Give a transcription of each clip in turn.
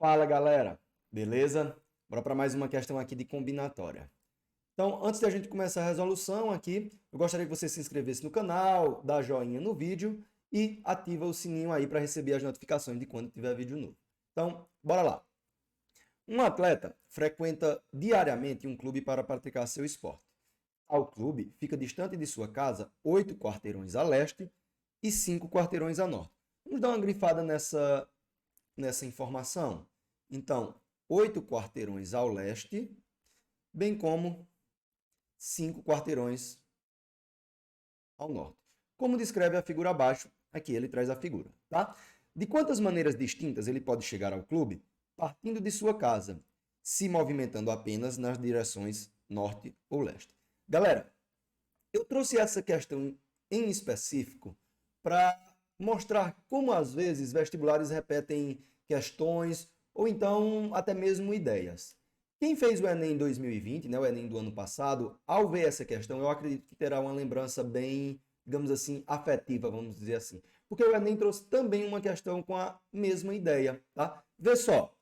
Fala galera, beleza? Bora para mais uma questão aqui de combinatória. Então, antes da gente começar a resolução aqui, eu gostaria que você se inscrevesse no canal, dá joinha no vídeo e ativa o sininho aí para receber as notificações de quando tiver vídeo novo. Então, bora lá. Um atleta frequenta diariamente um clube para praticar seu esporte. Ao clube fica distante de sua casa 8 quarteirões a leste e 5 quarteirões a norte. Vamos dar uma grifada nessa informação? Então, 8 quarteirões ao leste, bem como 5 quarteirões ao norte. Como descreve a figura abaixo, aqui ele traz a figura, tá? De quantas maneiras distintas ele pode chegar ao clube? Partindo de sua casa, se movimentando apenas nas direções norte ou leste. Galera, eu trouxe essa questão em específico para mostrar como às vezes vestibulares repetem questões ou então até mesmo ideias. Quem fez o Enem 2020, né, o Enem do ano passado, ao ver essa questão, eu acredito que terá uma lembrança bem, digamos assim, afetiva, vamos dizer assim. Porque o Enem trouxe também uma questão com a mesma ideia, tá? Vê só,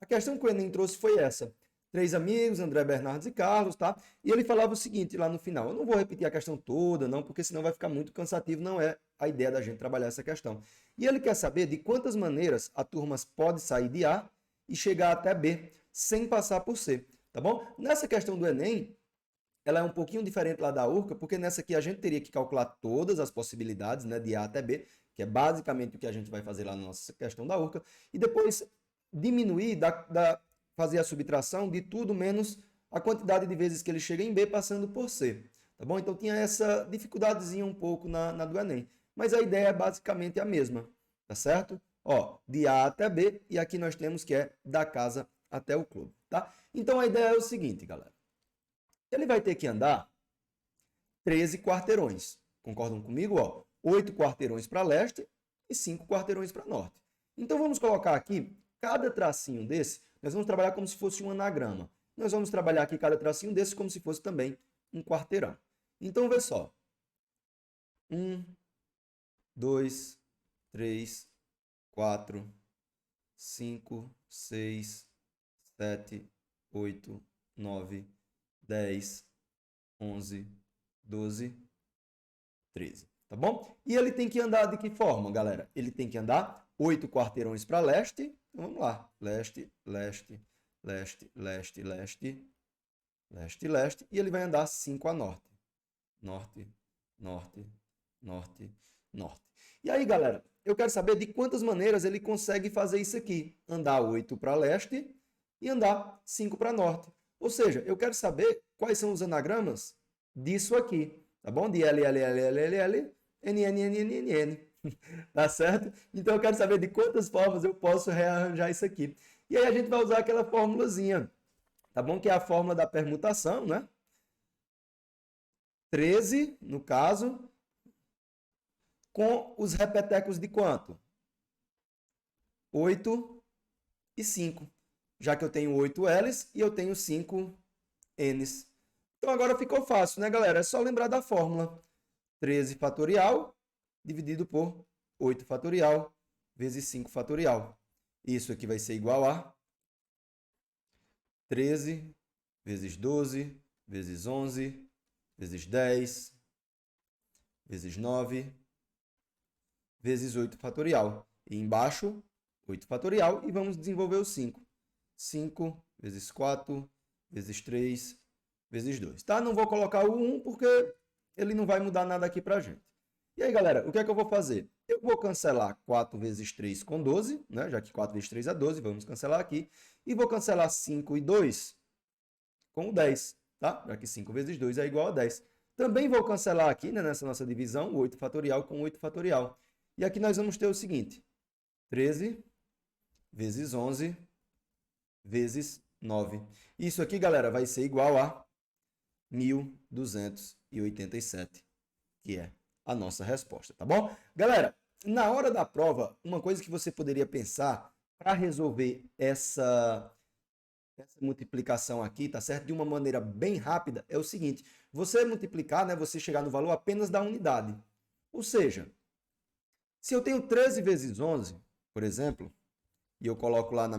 a questão que o Enem trouxe foi essa. Três amigos, André, Bernardes e Carlos, tá? E ele falava o seguinte lá no final. Eu não vou repetir a questão toda, não, porque senão vai ficar muito cansativo. Não é a ideia da gente trabalhar essa questão. E ele quer saber de quantas maneiras a turma pode sair de A e chegar até B, sem passar por C, tá bom? Nessa questão do Enem, ela é um pouquinho diferente lá da URCA, porque nessa aqui a gente teria que calcular todas as possibilidades, né, de A até B, que é basicamente o que a gente vai fazer lá na nossa questão da URCA, e depois diminuir, fazer a subtração de tudo menos a quantidade de vezes que ele chega em B passando por C, tá bom? Então tinha essa dificuldadezinha um pouco na do Enem, mas a ideia é basicamente a mesma, tá certo? Ó, de A até B, e aqui nós temos que é da casa até o clube, tá? Então a ideia é o seguinte, galera. Ele vai ter que andar 13 quarteirões. Concordam comigo? Ó, 8 quarteirões para leste e 5 quarteirões para norte. Então vamos colocar aqui, cada tracinho desse, nós vamos trabalhar como se fosse um anagrama. Nós vamos trabalhar aqui cada tracinho desse como se fosse também um quarteirão. Então vê só. 1, 2, 3, 4, 5, 6, 7, 8, 9, 10, 11, 12, 13. Tá bom? E ele tem que andar de que forma, galera? Ele tem que andar 8 quarteirões para leste. Então vamos lá. Leste, leste, leste, leste, leste, leste, leste. E ele vai andar 5 a norte. Norte, norte, norte, norte. E aí, galera, eu quero saber de quantas maneiras ele consegue fazer isso aqui. Andar 8 para leste e andar 5 para norte. Ou seja, eu quero saber quais são os anagramas disso aqui. Tá bom? De L, L, L, L, L, L, N, N, N, N, N, N. Tá certo? Então eu quero saber de quantas formas eu posso rearranjar isso aqui. E aí a gente vai usar aquela formulazinha, tá bom? Que é a fórmula da permutação, né? 13, no caso, com os repetecos de quanto? 8 e 5. Já que eu tenho 8 L's e eu tenho 5 N's. Então agora ficou fácil, né, galera? É só lembrar da fórmula. 13 fatorial dividido por 8 fatorial vezes 5 fatorial. Isso aqui vai ser igual a 13 vezes 12 vezes 11 vezes 10 vezes 9 vezes 8 fatorial. E embaixo, 8 fatorial. E vamos desenvolver o 5. 5 vezes 4 vezes 3 vezes 2. Tá? Não vou colocar o 1 porque ele não vai mudar nada aqui pra gente. E aí, galera, o que é que eu vou fazer? Eu vou cancelar 4 vezes 3 com 12, né? Já que 4 vezes 3 é 12, vamos cancelar aqui. E vou cancelar 5 e 2 com 10, tá? Já que 5 vezes 2 é igual a 10. Também vou cancelar aqui, né, nessa nossa divisão, o 8 fatorial com 8 fatorial. E aqui nós vamos ter o seguinte, 13 vezes 11 vezes 9. Isso aqui, galera, vai ser igual a 1.287, que é a nossa resposta, tá bom? Galera, na hora da prova, uma coisa que você poderia pensar para resolver essa multiplicação aqui, tá certo? De uma maneira bem rápida, é o seguinte, você multiplicar, né, você chegar no valor apenas da unidade. Ou seja, se eu tenho 13 vezes 11, por exemplo, e eu coloco lá no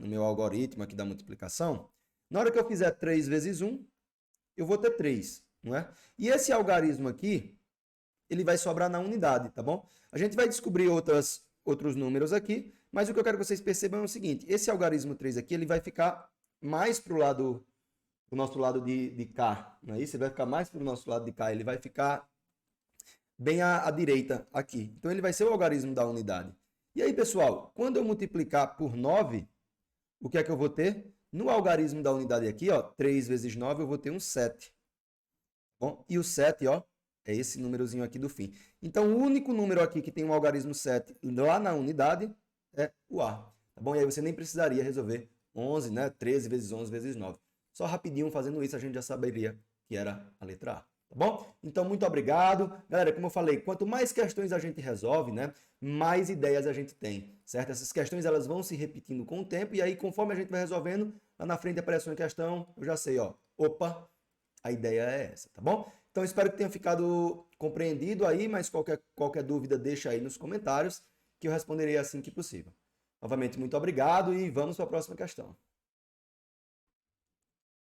meu algoritmo aqui da multiplicação, na hora que eu fizer 3 vezes 1, eu vou ter 3, não é? E esse algarismo aqui, ele vai sobrar na unidade, tá bom? A gente vai descobrir outros números aqui, mas o que eu quero que vocês percebam é o seguinte, esse algarismo 3 aqui, ele vai ficar mais para o nosso lado de cá, não é isso? Ele vai ficar mais para o nosso lado de cá, ele vai ficar bem à direita aqui. Então, ele vai ser o algarismo da unidade. E aí, pessoal, quando eu multiplicar por 9, o que é que eu vou ter? No algarismo da unidade aqui, ó, 3 vezes 9, eu vou ter um 7. Bom, e o 7, ó, é esse númerozinho aqui do fim. Então, o único número aqui que tem um algarismo 7 lá na unidade é o A. Tá bom? E aí você nem precisaria resolver 11, né? 13 vezes 11 vezes 9. Só rapidinho fazendo isso a gente já saberia que era a letra A. Tá bom? Então, muito obrigado. Galera, como eu falei, quanto mais questões a gente resolve, né, mais ideias a gente tem, certo? Essas questões elas vão se repetindo com o tempo e aí, conforme a gente vai resolvendo, lá na frente aparece uma questão, eu já sei, ó, opa, a ideia é essa, tá bom? Então, espero que tenha ficado compreendido aí, mas qualquer dúvida deixa aí nos comentários que eu responderei assim que possível. Novamente, muito obrigado e vamos para a próxima questão.